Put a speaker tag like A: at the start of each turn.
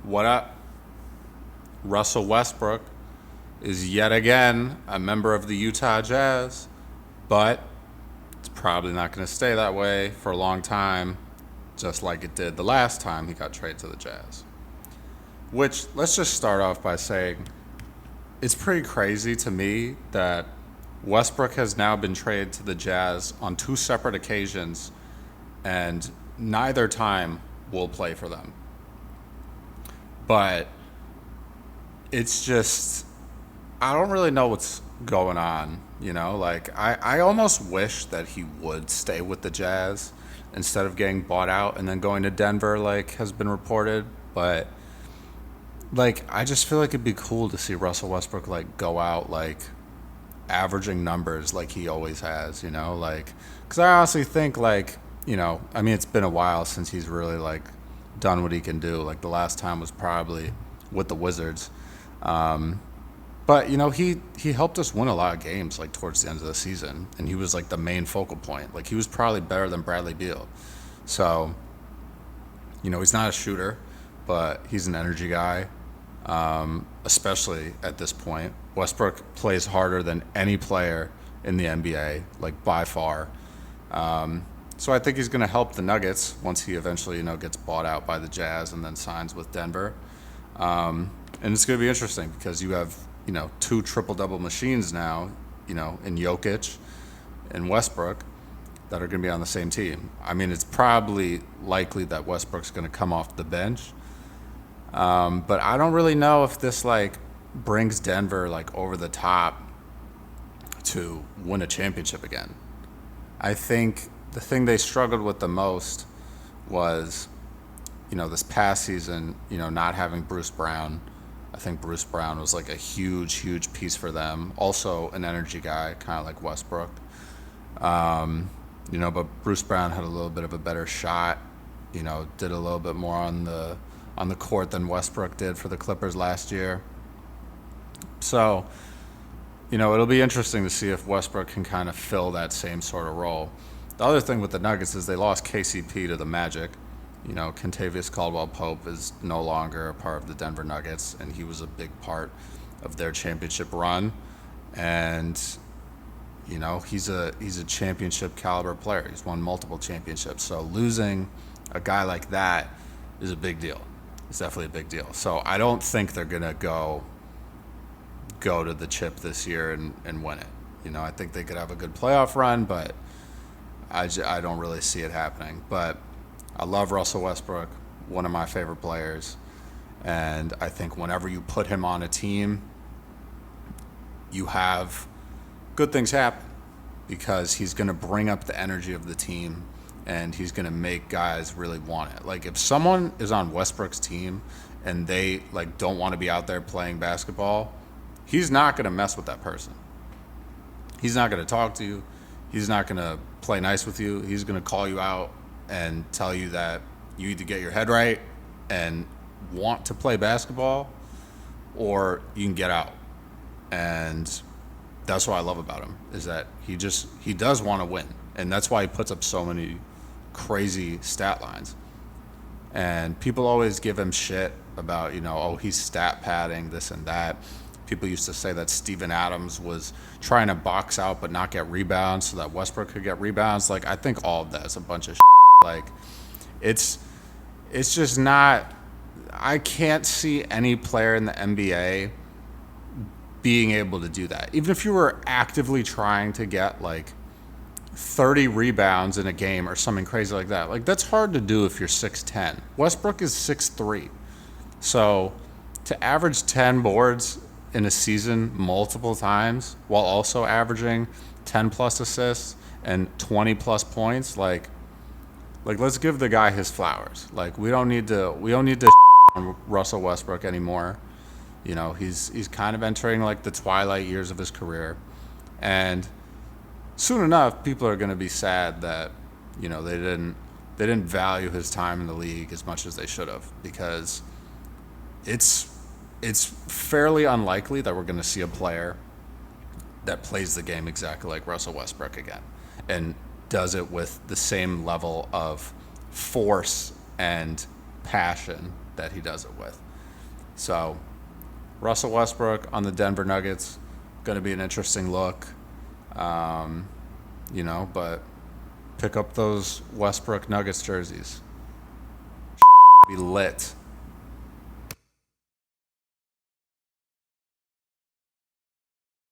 A: What up? Russell Westbrook is yet again a member of the Utah Jazz, but it's probably not going to stay that way for a long time, just like it did the last time he got traded to the Jazz. Which, let's just start off by saying, it's pretty crazy to me that Westbrook has now been traded to the Jazz on two separate occasions, and neither time will play for them. But it's just, I don't really know what's going on. I almost wish that he would stay with the Jazz instead of getting bought out and then going to Denver, like has been reported. But I just feel like it'd be cool to see Russell Westbrook go out averaging numbers like he always has, because I honestly think it's been a while since he's really done what he can do. The last time was probably with the Wizards. But he helped us win a lot of games towards the end of the season, and he was the main focal point. He was probably better than Bradley Beal. So, he's not a shooter, but he's an energy guy. Especially at this point, Westbrook plays harder than any player in the NBA, by far. So I think he's going to help the Nuggets once he eventually gets bought out by the Jazz and then signs with Denver. And it's going to be interesting because you have two triple-double machines now, in Jokic and Westbrook that are going to be on the same team. It's probably likely that Westbrook's going to come off the bench. But I don't really know if this brings Denver over the top to win a championship again. I think the thing they struggled with the most was, this past season, not having Bruce Brown. I think Bruce Brown was a huge, huge piece for them. Also an energy guy, kind of like Westbrook. But Bruce Brown had a little bit of a better shot, did a little bit more on the court than Westbrook did for the Clippers last year. So, it'll be interesting to see if Westbrook can kind of fill that same sort of role. The other thing with the Nuggets is they lost KCP to the Magic. Kentavious Caldwell-Pope is no longer a part of the Denver Nuggets, and he was a big part of their championship run. And, he's a championship caliber player. He's won multiple championships. So losing a guy like that is a big deal. It's definitely a big deal. So I don't think they're going to go to the chip this year and win it. I think they could have a good playoff run, but I don't really see it happening. But I love Russell Westbrook, one of my favorite players. And I think whenever you put him on a team, you have good things happen because he's going to bring up the energy of the team and he's going to make guys really want it. If someone is on Westbrook's team and they don't want to be out there playing basketball, he's not going to mess with that person. He's not going to talk to you. He's not going to play nice with you. He's going to call you out and tell you that you either get your head right and want to play basketball or you can get out. And that's what I love about him is that he does want to win. And that's why he puts up so many crazy stat lines. And people always give him shit about, he's stat padding, this and that. People used to say that Steven Adams was trying to box out but not get rebounds so that Westbrook could get rebounds. I think all of that is a bunch of shit. It's just not, I can't see any player in the NBA being able to do that. Even if you were actively trying to get 30 rebounds in a game or something crazy like that. That's hard to do if you're 6'10". Westbrook is 6'3". So to average 10 boards in a season multiple times while also averaging 10 plus assists and 20 plus points, let's give the guy his flowers. We don't need to on Russell Westbrook anymore. He's kind of entering the twilight years of his career. And soon enough, people are going to be sad that, they didn't value his time in the league as much as they should have, because it's fairly unlikely that we're going to see a player that plays the game exactly like Russell Westbrook again and does it with the same level of force and passion that he does it with. So Russell Westbrook on the Denver Nuggets, going to be an interesting look. But pick up those Westbrook Nuggets jerseys. Be lit.